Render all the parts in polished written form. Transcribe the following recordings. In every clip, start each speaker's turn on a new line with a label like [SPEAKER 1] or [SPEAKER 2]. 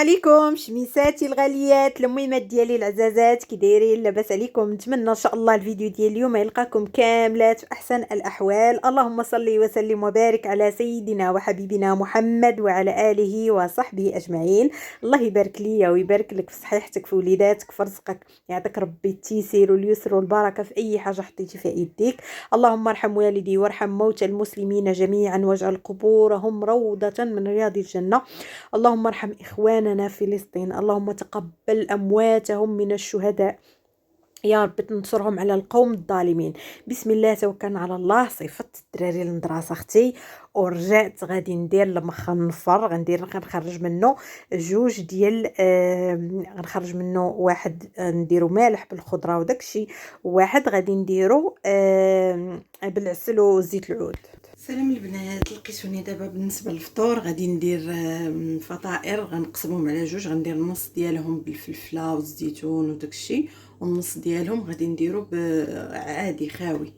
[SPEAKER 1] عليكم شميساتي الغاليات المهمات ديالي العزازات، كي دايرين؟ لاباس عليكم؟ نتمنى ان شاء الله الفيديو ديال اليوم يلقاكم كاملات في احسن الاحوال. اللهم صل وسلم وبارك على سيدنا وحبيبنا محمد وعلى اله وصحبه اجمعين. الله يبارك لي ويبارك لك في صحيحتك، في وليداتك، في رزقك، يعطيك ربي التيسير واليسر والبركه في اي حاجه حطيتي في يديك. اللهم ارحم والدي وارحم موتى المسلمين جميعا واجعل قبورهم روضه من رياض الجنه. اللهم ارحم إخواننا في فلسطين، اللهم تقبل أمواتهم من الشهداء يا رب، تنصرهم على القوم الظالمين. بسم الله توكلنا على الله. صيفطت الدراري للمدرسه اختي ورجعت غادي ندير المخنفر، غنخرج منه جوج ديال غنخرج منه واحد نديرو مالح بالخضره وداكشي، وواحد غادي نديرو بالعسل وزيت العود. سلام البنات، لقيتوني دابا بالنسبه للفطور غادي ندير فطائر غنقسمهم على جوج. غندير النص ديالهم بالفلفله والزيتون وداكشي، والنص ديالهم غادي نديرو عادي خاوي.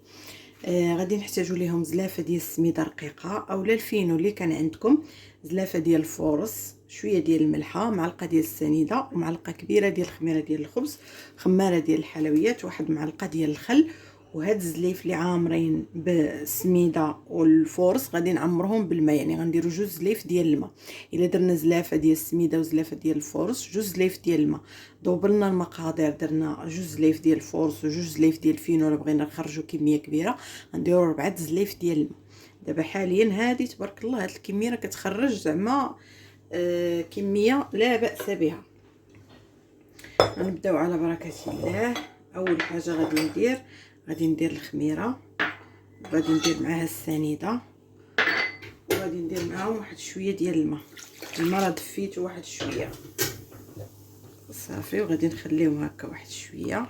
[SPEAKER 1] غادي نحتاجو ليهم زلافه ديال السميده رقيقه اولا الفينو اللي كان عندكم، زلافه ديال الفورص، شويه ديال الملحه، معلقه ديال السنيده، ومعلقه كبيره ديال الخميره ديال الخبز، خماره ديال الحلويات، واحد معلقه ديال الخل. وهاد الزليف اللي عامرين بالسميده والفورص غادي نعمرهم بالماء، يعني غنديروا جوج زليف ديال الماء. الا درنا زلافه ديال السميده وزلافه ديال الفورص، جوج زليف ديال الماء. دوبلنا المقادير، درنا جوج زليف ديال الفورص وجوج زليف ديال الفينو. الا بغينا نخرجوا كميه كبيره غنديروا 4 زليف ديال الماء. دابا حاليا هذه تبارك الله هاد الكميه راه كتخرج زعما كميه لا باس بها. غنبداو على بركه الله. اول حاجه غادي ندير الخميره، وغادي ندير معاها السنيده، وغادي ندير معاهم واحد شويه ديال الماء راه دفيته واحد شويه صافي، وغادي نخليهم هكا واحد شويه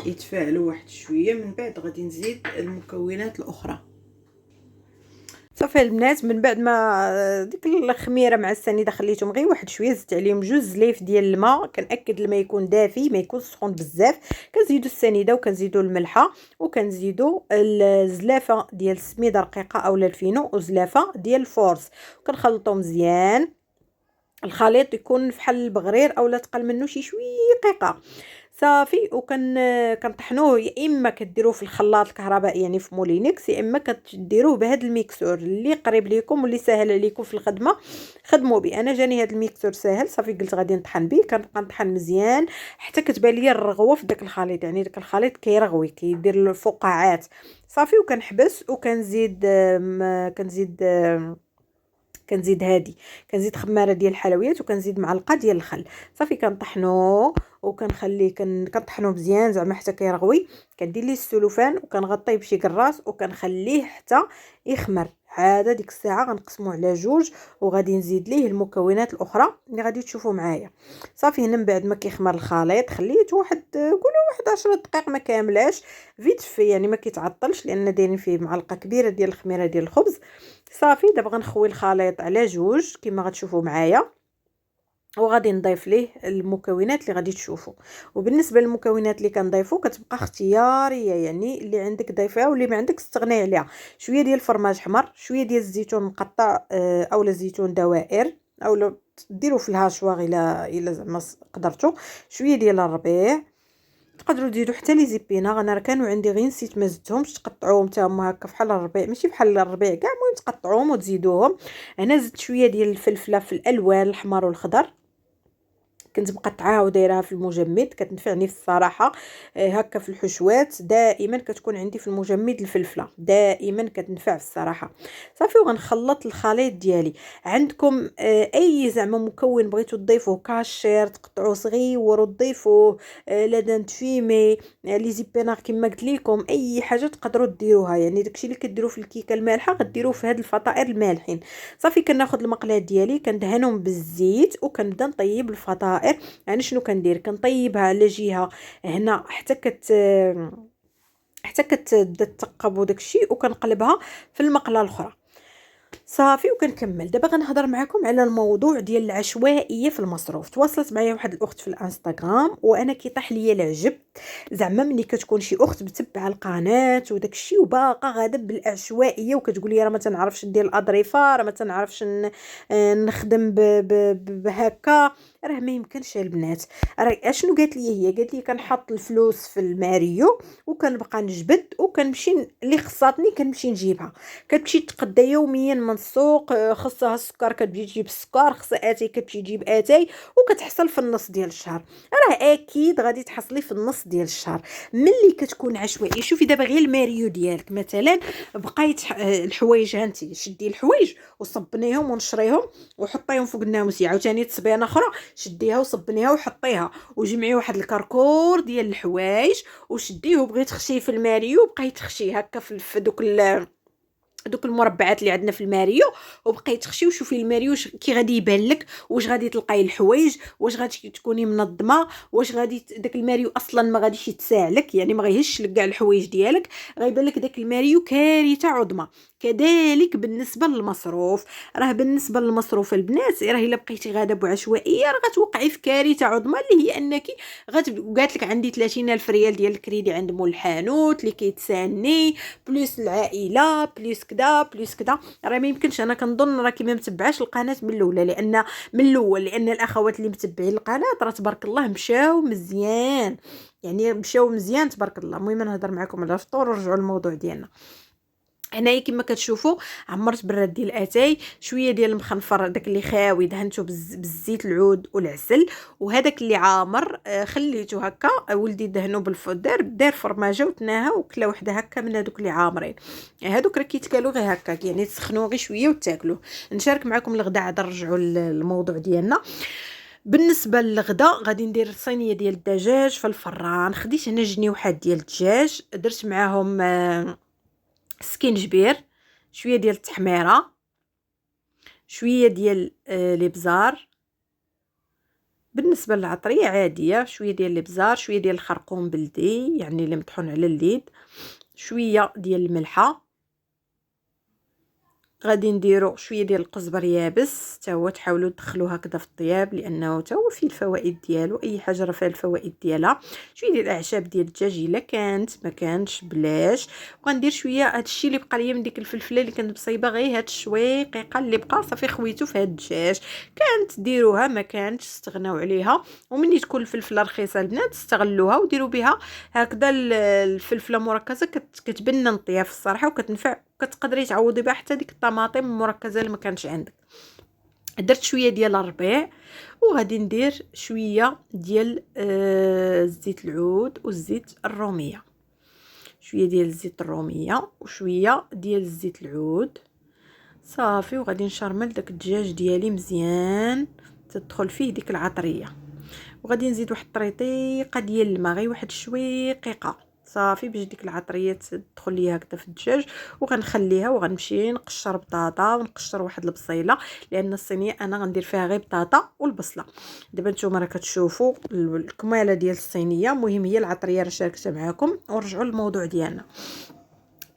[SPEAKER 1] يتفاعلوا واحد شويه. من بعد غادي نزيد المكونات الاخرى. صافي البنات، من بعد ما ديك الخميره مع السنيده خليتهم غير واحد شويه، زدت عليهم جوج زليف ديال الماء. كنأكد الماء يكون دافي ما يكونش سخون بزاف. كنزيدوا السنيده وكنزيدوا الملحه وكنزيدوا الزلافه ديال السميده رقيقه اولا الفينو وزلافه ديال الفورس، وكنخلطوا مزيان. الخليط يكون فحال البغرير اولا تقل منه شي شويه دقيقه صافي. كنطحنوه، يا اما كديروه في الخلاط الكهربائي يعني في مولينكس، يا اما كديروه بهذا الميكسور اللي قريب ليكم واللي سهل عليكم في الخدمه خدموا به. انا جاني هذا الميكسور سهل صافي، قلت غادي نطحن به. كنبقى نطحن مزيان حتى كتبان لي الرغوه في داك الخليط، يعني داك الخليط كيرغوي كيدير الفقاعات صافي. وكنحبس وكنزيد كنزيد هادي، كنزيد خماره ديال الحلويات وكنزيد معلقه ديال الخل صافي. كنطحنوه وكنخليه كنطحنوه مزيان زعما حتى كيرغوي. كندير ليه السلوفان وكنغطيه بشي كراس وكنخليه حتى يخمر. عاد ديك الساعه غنقسموه على جوج وغادي نزيد ليه المكونات الاخرى اللي غادي تشوفوا معايا صافي. هنا من بعد ما كيخمر الخليط خليته قولوا واحد 10 دقائق ما كاملاش، فيت في يعني ما كيتعطلش لان دايرين فيه معلقه كبيره ديال الخميره ديال الخبز صافي. دابا غنخوي الخليط على جوج كما غتشوفوا معايا، وغادي نضيف ليه المكونات اللي غادي تشوفوا. وبالنسبه للمكونات اللي كنضيفو كتبقى اختياريه، يعني اللي عندك ضيفها واللي ما عندك استغني عليها. شويه ديال الفرماج حمر، شويه ديال الزيتون مقطع اولا زيتون دوائر، اولا ديروا في الهاشواغ الا زعما قدرتوا، شويه ديال الربيع. تقدروا ديروا حتى لي زيبينا، انا كانوا عندي غير نسيت ما زدتهمش، تقطعوهم حتى هما هكا بحال الربيع ماشي بحال الربيع كاع، المهم تقطعوهم وتزيدوهم. هنا زدت شويه ديال الفلفله في الالوان الحمر والخضر، كنت مقطعاها ودايرها في المجمد، كتنفعني في الصراحه. هكا في الحشوات دائما كتكون عندي في المجمد الفلفله، دائما كتنفع في الصراحه صافي. وغنخلط الخليط ديالي. عندكم اي زعما مكون بغيتو تضيفوه، كاشير تقطعوه صغير وتضيفوه، لدان فيمي، لي زيبينار كما قلت لكم، اي حاجه تقدروا ديروها. يعني داكشي اللي كديروا في الكيكه المالحه غديروه في هاد الفطائر المالحين صافي. كناخذ المقلاه ديالي كندهنهم بالزيت وكنبدا نطيب الفطائر. يعني شنو كندير؟ كنطيبها على جهه هنا حتى كتبدا تثقب وداكشي، وكنقلبها في المقله الاخرى صافي. وكنكمل دابا غنهضر معكم على الموضوع ديال العشوائيه في المصروف. تواصلت معايا واحد الاخت في الانستغرام وانا كيطيح ليا العجب، زعما ملي كتكون شي اخت متبعه القناه وداك الشيء وباقا غاده بالعشوائيه وكتقول لي راه ما تنعرفش ندير الاظرفه، راه ما تنعرفش نخدم بهكا، راه ما يمكنش البنات. راه اشنو قالت لي هي؟ قالت لي كنحط الفلوس في الماريو وكنبقى نجبد وكنمشي اللي خصاتني كنمشي نجيبها. كتمشي تقدا يوميا من السوق، خصها السكر كتمشي تجيب السكر، خصها اتاي كتمشي تجيب اتاي، وكتحصل في النص ديال الشهر. راه اكيد غادي تحصلي في النص ديال الشهر. ملي كتكون عشوائيه، شوفي دابا غير الماريو ديالك مثلا بقيت الحوايج، هانتي شدي الحوايج وصبنيهم ونشريهم وحطيهم فوق الناموس، عاوتاني تصبيانه اخرى شديها وصبنيها وحطيها وجمعي واحد الكركور ديال الحوايج وشديه وبغي تخشيه في الماريو، بقيت تخشيه هكا في دوك المربعات اللي عندنا في الماريو، وبقيت تخشي وشوفي الماريو كي غادي يبان لك، واش غادي تلقاي الحوايج، واش غادي تكوني منظمه، واش غادي داك الماريو اصلا ما غاديش يتساع لك، يعني ما غيهش لك كاع الحوايج ديالك، غيبان لك داك الماريو كارثه عظمى. كذلك بالنسبه للمصروف، راه بالنسبه للمصروف البنات، راه الا بقيتي غاده بعشوائيه راه غتوقعي في كارثه عظمى، اللي هي انك قالت لك عندي 30,000 ريال ديال الكريدي عند مول الحانوت اللي كيتساني، بلوس العائله، بلوس كدا بلوس كدا. راه ما يمكنش، انا كنظن راكي ما متبعاش القناه من الاول، لان الاخوات اللي متبعين القناه راه تبارك الله مشاو مزيان، يعني مشاو مزيان تبارك الله. المهم نهضر معكم على الفطور ونرجعوا للموضوع ديالنا. هنايا كما كتشوفوا عمرت براد ديال اتاي، شويه ديال المخنفر داك اللي خاوي دهنته بالزيت العود والعسل، وهذاك اللي عامر خليته هكا، ولدي دهنو دار فرماجه وتناها وكلا وحده هكا من هذوك اللي عامرين. هذوك راه كيتكالوا غير هكا، يعني تسخنوا غير شويه وتاكلوه. نشارك معكم الغداء عاد نرجعوا للموضوع ديالنا. بالنسبه للغدا غادي ندير صينيه ديال الدجاج في الفران. خديت هنا جنيوحات ديال الدجاج، درت معاهم سكينجبير، شويه ديال التحميره، شويه ديال الابزار. بالنسبه للعطريه عاديه، شويه ديال الابزار، شويه ديال الخرقوم بلدي يعني اللي مطحون على الليد، شويه ديال الملحه. غادي نديرو شويه ديال القزبر يابس، حتى هو تحاولوا تدخلوه هكذا في الطياب لانه حتى هو فيه الفوائد ديالو، اي حاجه راه فيها الفوائد ديالها. شويه ديال الاعشاب ديال الدجاج الا كانت، ما كانش بلاش. وغندير شويه هادشي اللي بقى ليا من ديك الفلفله اللي كانت مصايبه، غير هاد الشويقيقه اللي بقى صافي خويتو في هاد الدجاج. كانت ديروها، ما كانتش استغناو عليها. ومني تكون الفلفله رخيصه البنات استغلوها وديروا بها هكذا. الفلفله مركزه كتبنن طياف الصراحه وكتنفع، كتقدري تعوضي بها حتى ديك الطماطم المركزه اللي ما كانش عندك. درت شويه ديال الربيع، وغادي ندير شويه ديال زيت العود والزيت الروميه، شويه ديال الزيت الروميه وشويه ديال الزيت العود صافي. وغادي نشرمل داك الدجاج ديالي مزيان تدخل فيه ديك العطريه، وغادي نزيد واحد الطريقه ديال الماء، غير واحد شويقيقه صافي باش ديك العطريه تدخل ليا هكذا في الدجاج. وغنخليها وغنمشي نقشر بطاطا ونقشر واحد البصيله، لان الصينيه انا غندير فيها غير بطاطا والبصله. دابا نتوما راه كتشوفوا الكماله ديال الصينيه. المهم هي العطريه راه شاركتها معكم. ونرجعوا للموضوع ديالنا.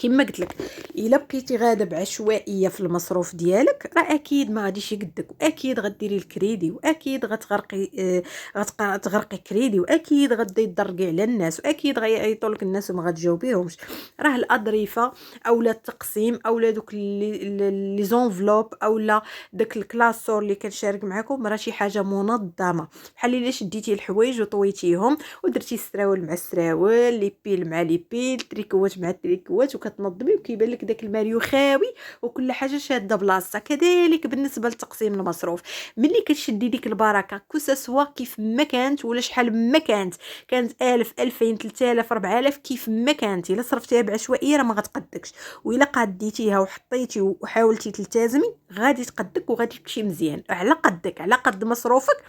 [SPEAKER 1] كما قلت لك، الا بقيتي غاده بعشوائيه في المصروف ديالك راه اكيد ما غاديش يقدك، واكيد غديري الكريدي، واكيد غتغرقي غتغرقي كريدي، واكيد غادي تضرقي على الناس، واكيد غيعيطوا لك الناس وما غتجاوبيهمش. راه الاظريفه اولا التقسيم اولا دوك لي زونفلوب اولا داك الكلاسور اللي كنشارك معكم راه شي حاجه منظمه. بحال الا شديتي الحوايج وطويتيهم ودرتي السراول مع السراول، لي بيل مع لي بيل، تريكوات مع التريكوات، وكتنظمي وكيبان لك داك الماريو خاوي وكل حاجه شاده بلاصتها. كذلك بالنسبه لتقسيم المصروف، ملي كتشدي ديك البركه كوسا كيف ما كانت ولا شحال ما كانت 1000 2000 3000 4000 كيف ما كانت، الا صرفتيها بعشوائيه راه ما غتقدكش. والا قاديتيها وحطيتي وحاولتي تلتزمي غادي تقدك وغادي تمشي مزيان على قدك، على قد مصروفك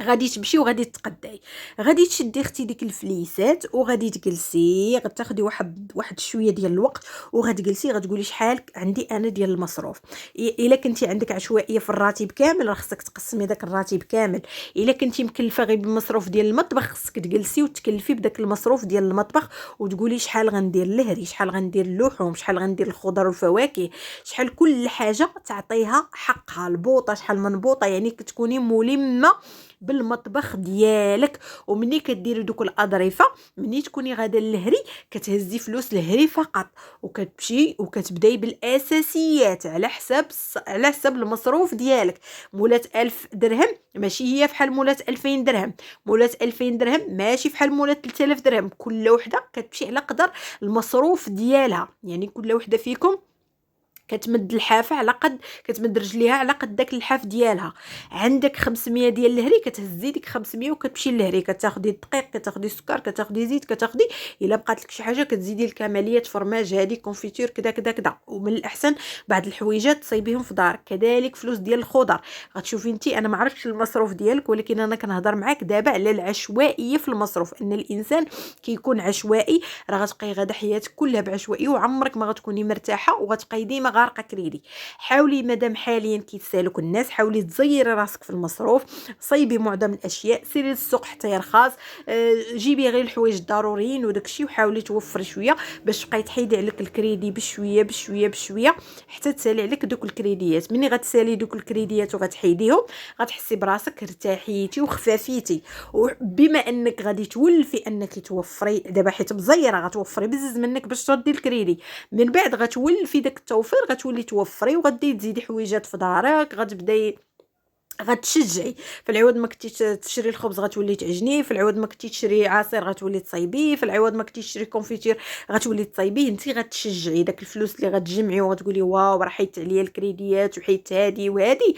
[SPEAKER 1] غادي تمشي وغادي تقدعي، غادي تشدي اختي ديك الفليسات وغادي تجلسي، غتاخدي واحد شويه ديال الوقت وغتجلسي غتقولي شحال عندي انا ديال المصروف. الا كنتي عندك عشوائيه في الراتب كامل راه خصك تقسمي داك الراتب كامل. الا كنتي مكلفه غير بالمصروف ديال المطبخ خصك تجلسي وتكلفي بداك المصروف ديال المطبخ وتقولي شحال غندير لهري، شحال غندير اللحوم، شحال غندير الخضر والفواكه، شحال كل حاجه تعطيها حقها. البوطه شحال من بوطه، يعني كتكوني ملمه بالمطبخ ديالك. ومني كديري دوك الاظرفه مني تكوني غادا للهري كتهزي فلوس الهري فقط وكتمشي وكتبداي بالاساسيات على حساب المصروف ديالك. مولات 1000 درهم ماشي هي فحال مولات 2000 درهم، مولات 2000 درهم ماشي فحال مولات 3000 درهم. كل وحده كتمشي على قدر المصروف ديالها. يعني كل وحده فيكم كتمد الحافه على قد كتمد رجليها على قد داك الحاف ديالها. عندك 500 ديال الهري كتهزي ديك 500 وكتمشي للهري، كتاخدي الدقيق، كتاخدي السكر، كتاخدي زيت، كتاخدي الا بقات لك شي حاجه كتزيدي الكماليات، فرماج هادي كونفيتور كذا كذا كذا. ومن الاحسن بعض الحويجات تصيبيهم في دارك. كذلك فلوس ديال الخضر غتشوفي انت، انا ما عرفتش المصروف ديالك ولكن انا كنهضر معاك دابا على العشوائيه في المصروف. ان الانسان كيكون عشوائي راه غتبقاي غادا حياتك كلها بعشوائي وعمرك ما غتكوني مرتاحه وغتبقاي ديما غارقه كريدي. حاولي مادام حاليا كيتسالوك الناس حاولي تزيري راسك في المصروف، صايبي معظم الاشياء، سيري للسوق حتى يرخص، جيبي غير الحوايج الضروريين وداكشي وحاولي توفري شويه باش تبقاي تحيدي عليك الكريدي بشويه بشويه بشويه حتى تسالي عليك دوك الكريديات. مني غتسالي دوك الكريديات وغتحيديهم غتحسي براسك ارتاحيتي وخفافيتي. وبما انك غادي تولفي انك توفري دابا حيت مزيره غتوفري بزز منك باش تردي الكريدي، من بعد غتولفي داك التوفير غتولي توفري وغادي تزيدي حويجات في دارك. غتبداي غتشجعي في العوض ما كنتي تشري الخبز غتولي تعجنيه، في العوض ما كنتي تشري عصير غتولي تصايبيه، في العوض ما كنتي تشري كونفيتير غتولي تصايبيه. انت غتشجعي داك الفلوس اللي غتجمعي وغتقولي واو راه حيدت عليا الكريديات وحيدت هادي وهادي.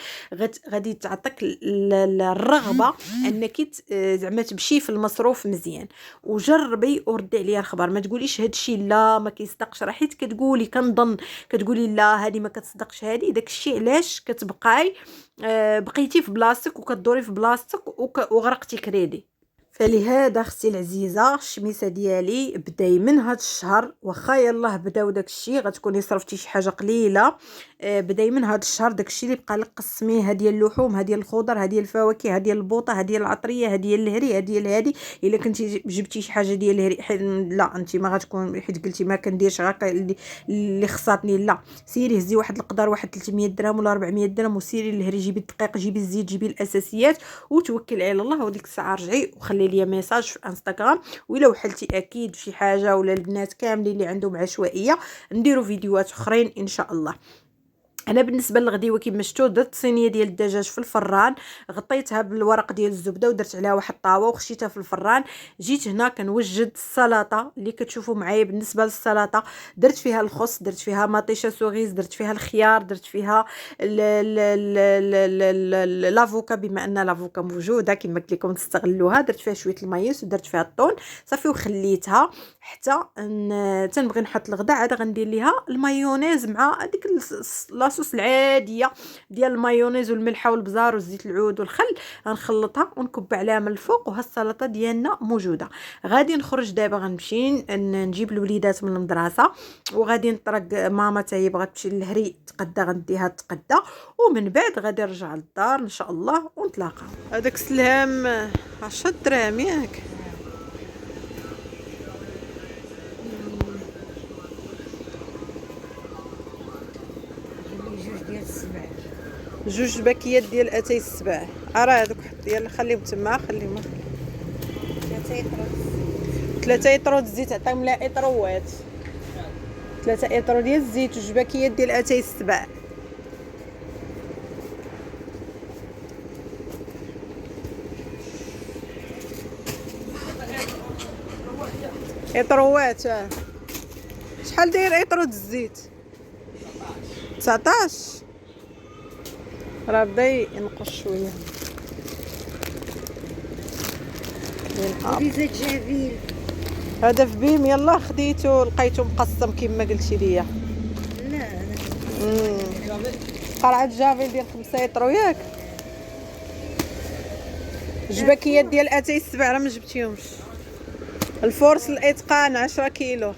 [SPEAKER 1] غادي تعطيك الرغبه انك زعما تمشي في المصروف مزيان. وجربي وردي عليا الخبر، ما تقوليش هادشي لا ما كيصدقش، راه حيت كتقولي كنظن كتقولي لا هادي ما كتصدقش هادي. داكشي علاش كتبقاي بقيتي في بلاصتك وكدوري في بلاصتك وغرقتي كريدي. فلهذا اختي العزيزه الشميسه ديالي بداي من هذا الشهر، واخا يلاه بداو داكشي غتكوني صرفتي شي حاجه قليله، بداي من هذا الشهر داكشي اللي بقى لك قسميه، هذه اللحوم، هذه الخضر، هذه الفواكه، هذه البوطه، هذه العطريه، هذه الهري، هذه الهادي. الا كنتي جبتي شي حاجه ديال الهري لا انت ما غتكون حيت قلتي ما كنديرش غير اللي خصاتني، لا سيري هزي واحد القدر واحد 300 درهم ولا 400 درهم وسيري الهري، جيبي الدقيق، جيبي الزيت، جيبي الاساسيات وتوكلي على الله. وديك الساعه رجعي وخلي لي ميساج في انستغرام، ولا وحلتي اكيد شي حاجه ولا البنات كاملين اللي عندهم عشوائيه نديروا فيديوهات اخرين ان شاء الله. انا بالنسبه للغديوه كيما شفتوا درت صينيه ديال الدجاج في الفران، غطيتها بالورق ديال الزبده ودرت عليها واحد الطاوه وخشيتها في الفران. جيت هنا كنوجد السلطه اللي كتشوفوا معايا. بالنسبه للسلطه درت فيها الخس، درت فيها مطيشه سوغيز، درت فيها الخيار، درت فيها لافوكا بما ان لافوكا موجوده كما قلت لكم تستغلوها. درت فيها شويه المايوس ودرت فيها الطون صافي وخليتها حتى تنبغي نحط الغدا. عاد غندير ليها المايونيز مع ديك لاصوص العاديه ديال المايونيز والملحه والبزار والزيت العود والخل، غنخلطها ونكب عليها من الفوق. وها السلطه ديالنا موجوده. غادي نخرج دابا غنمشي نجيب الوليدات من المدرسه، وغادي نطرق ماما حتى هي بغات تمشي للهري تقدا غنديها تقدا، ومن بعد غادي نرجع للدار ان شاء الله ونتلاقاو. هذاك السلام 10 دراهم ياك؟ جوج باكيات ديال اتاي السبع. راه هذوك حط يلا خليهم تما، خليهم 3 اطرو الزيت عطيهم لها اطروات، 3 اطرو ديال الزيت وجوج باكيات ديال اتاي السبع. اطروات شحال داير اطرو الزيت؟ 19 راه بدا ينقص شويه. هذا في بيم يلا خديته لقيته مقسم كما قلتي ليا. لا قرعه جافيل ديال 5 اطرو ياك؟ الجباكيات ديال اتاي السبع راه ما جبتيهمش. الفورس الاتقان 10 كيلو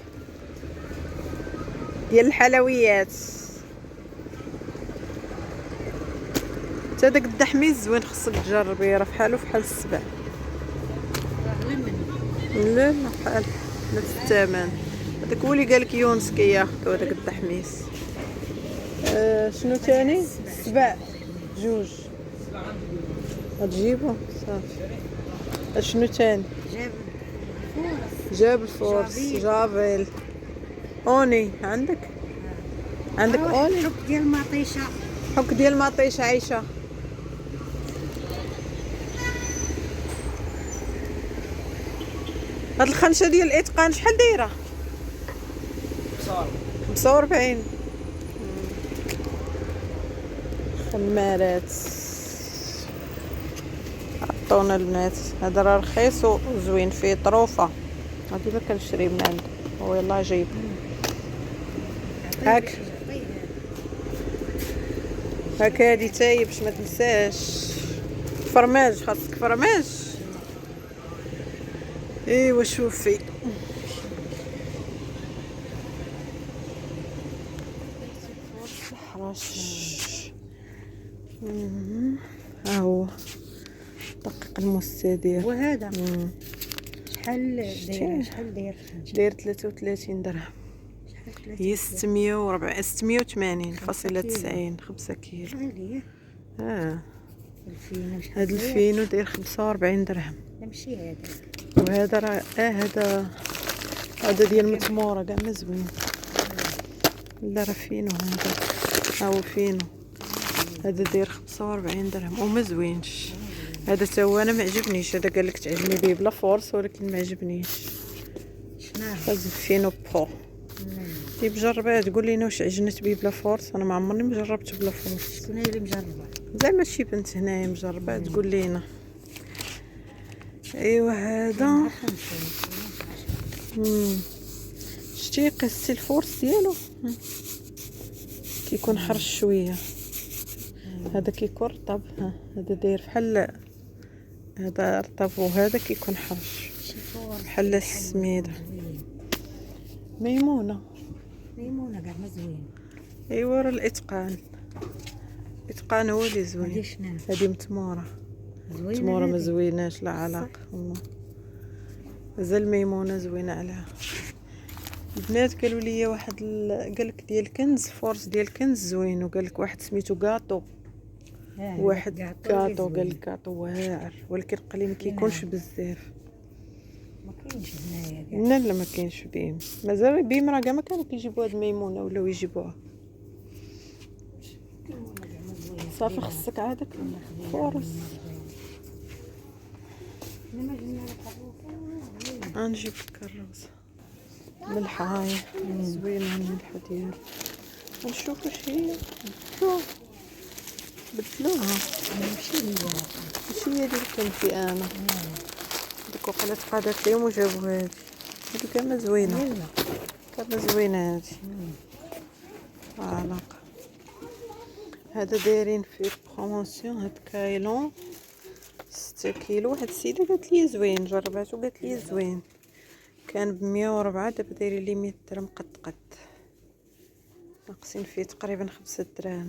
[SPEAKER 1] ديال الحلويات. حتى داك الدحميز زوين، خصك تجربيه، راه فحالو فحال السبع. لا لا بحال نفس الثمن. هذاك هو اللي قالك يونس كياخذو هذاك الدحميس. شنو تاني؟ السبع جوج غتجيبو صافي. شنو تاني؟ جاب الفورس، جافيل، اوني. عندك اوني؟
[SPEAKER 2] حك ديال مطيشه،
[SPEAKER 1] حك ديال مطيشه عايشه. هاد الخنشه ديال الاتقان شحال دايره؟ 45. خمارات عطونا البنات. هذا راه رخيص وزوين، فيه طروفه. هادي ما كنشري من عنده، هو يلاه جايب. هاك هادي تاي باش ما تنساش. فرماج، خاصك فرماج. ايوا شوفي حراش. ها هو دقيق المستدير.
[SPEAKER 2] وهذا شحال داير؟
[SPEAKER 1] داير 33 درهم. هي 680.90 5 كيلو.
[SPEAKER 2] غالية.
[SPEAKER 1] هاد الفينو داير 45 درهم.
[SPEAKER 2] ماشي هذا.
[SPEAKER 1] وهذا راه هذا ديال متموره كاع ما زوين. لا راه فينو هذا. ها هو فينو. هذا داير 45 درهم وما زوينش. هذا تا هو انا ما عجبنيش. هذا قال لك تعجبني به بلا فورس ولكن ما عجبنيش. هذا فينو بو. طيب جربها تقول لينا واش عجنت به بلا فورس. انا ما عمرني مجربته بلا فورس.
[SPEAKER 2] انا اللي مجربه
[SPEAKER 1] زعما شي بنت هنايا مجربه تقول لينا. ايوا هذا شتي قصتي الفورس ديالو كيكون حرش شويه. هذا كيكون رطب. هذا داير بحال هذا رطب وهذا كيكون حرش بحال السميده. ميمونه
[SPEAKER 2] كاع مزوين.
[SPEAKER 1] ايوا راه الاتقان هو اللي زوين. هذه متموره ما زويناش لا علاقه والله. مازال ميمونه زوينه عليها. البنات قالوا لي واحد قالك ديال كنز فورس ديال كنز زوين. وقال لك واحد سميتو كاطو. واحد كاطو قال لك كاطو واعر ولكن قليل ما كيكونش بزاف.
[SPEAKER 2] ما كاينش هنايا.
[SPEAKER 1] لا ما كاينش بيم. مازال بيم راه كاع ما كانوا كيجيبوا هاد الميمونه ولاو يجيبوها. صافي خصك عادك فورس. غنجيب لك الروز ملحه. هاي زوينه الملحه ديالها. نشوف واش هي. بدلوها. ماشي هي اللي كنت في انا. ديك وقيله تقادت ليهم وجابوا هادي. هادي كاع ما زوينه. هادي. علاقه. هذا دايرين في بروموسيون. هاد كايلون 6 كيلو. واحد السيده قالت لي زوين، جرباتو قالت لي زوين. كان ب104 دابا دايرين لي 100 درهم قد ناقصين فيه تقريبا 5 دراهم.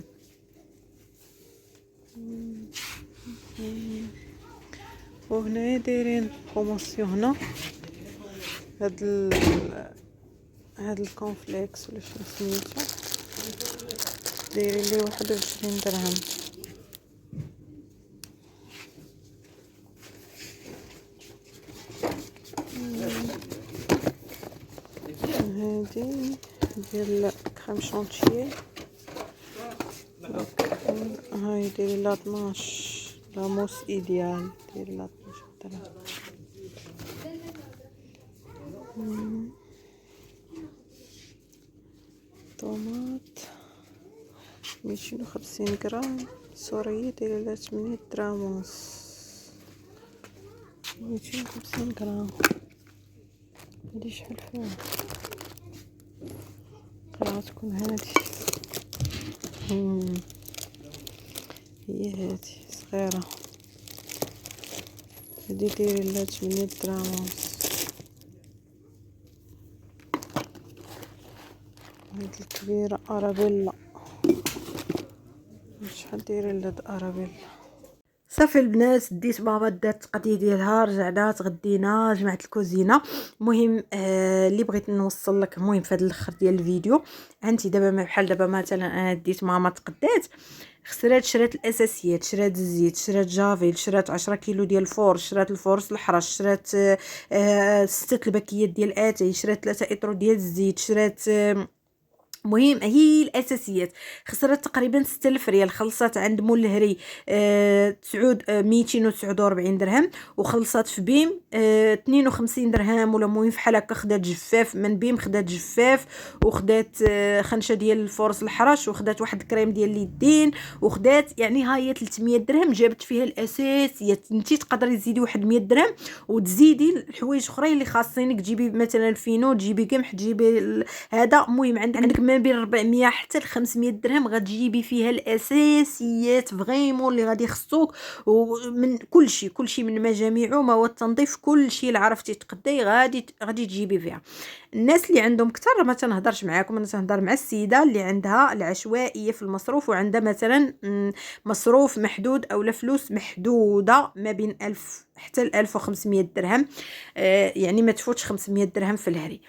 [SPEAKER 1] وهنا دايرين بروموسيون. هنا هاد الكونفليكس ولا شنو سميتو دايرين لي 21 درهم. هادي ديال كريم شونتيي. هاي دايرين لا 12 لا موس ايديال دايرين لا 12 درهم. طماط 250 غرام سورية دايرة لها 8 دراهم ونص. 250 غرام. هادي شحال فيها؟ قرا تكون هادي. هي هادي صغيرة. هادي دايره لها 8 دراهم ونص. هاد الكبيره ارابيلا، شحال دايره لهاد ارابيلا. صافي البنات ديت ماما دات التقضيه ديالها، رجعنا تغدينا، جمعت الكوزينه. المهم اللي بغيت نوصل لك المهم في هذا الاخر ديال الفيديو، عندي دابا بحال دابا مثلا انا ديت ماما تقدات، شرات الاساسيات، شرات الزيت، شرات جافيل، شرات 10 كيلو ديال الفورس، شرات الفورس الحرش، شرات 6 الباكيات ديال اتاي، شرات 3 اطرو ديال الزيت، شرات مهم هي الاساسيات. خسرت تقريبا 6000 ريال. خلصت عند مول الهري 249 درهم، وخلصت في بيم 52 درهم ولا المهم فحال هكا. خدات جفاف من بيم، خدات جفاف، وخدات خنشه ديال الفورس الحرش، وخدات واحد الكريم ديال اليدين، وخدات يعني ها هي 300 درهم جابت فيها الاساسيات. انتي تقدري تزيدي واحد 100 درهم وتزيدي الحوايج اخرين اللي خاصينك، تجيبي مثلا الفينو، تجيبي قمح، تجيبي هذا. المهم عندك ما بين 400 حتى ل 500 درهم غتجيبي فيها الاساسيات فريمون اللي غادي يخصوك، ومن كلشي من مجاميع ومواد التنظيف، كلشي اللي عرفتي تقدي غادي تجيبي فيها. الناس اللي عندهم كثر ما تنهضرش معاكم، انا تنهضر مع السيده اللي عندها العشوائيه في المصروف، وعندها مثلا مصروف محدود او فلوس محدوده ما بين 1000 حتى 1500 درهم، يعني ما تفوتش 500 درهم في الهري.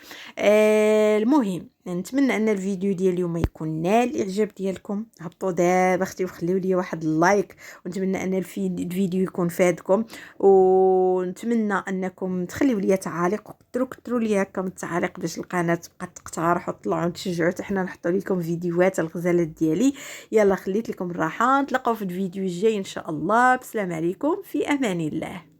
[SPEAKER 1] المهم نتمنى ان الفيديو ديال اليوم يكون نال الاعجاب ديالكم. هبطوا دابا اختي وخليوا لي واحد اللايك، ونتمنى ان الفيديو يكون فادكم، ونتمنى انكم تخليوا لي تعاليق، وكثروا لي هكا من التعاليق باش القناه تبقى تقترح وتطلعوا تشجعوا حتى حنا نحطوا لكم فيديوهات الغزالات ديالي. يلا خليت لكم الراحه، نتلاقاو في الفيديو الجاي ان شاء الله. بسلام عليكم، في امان الله.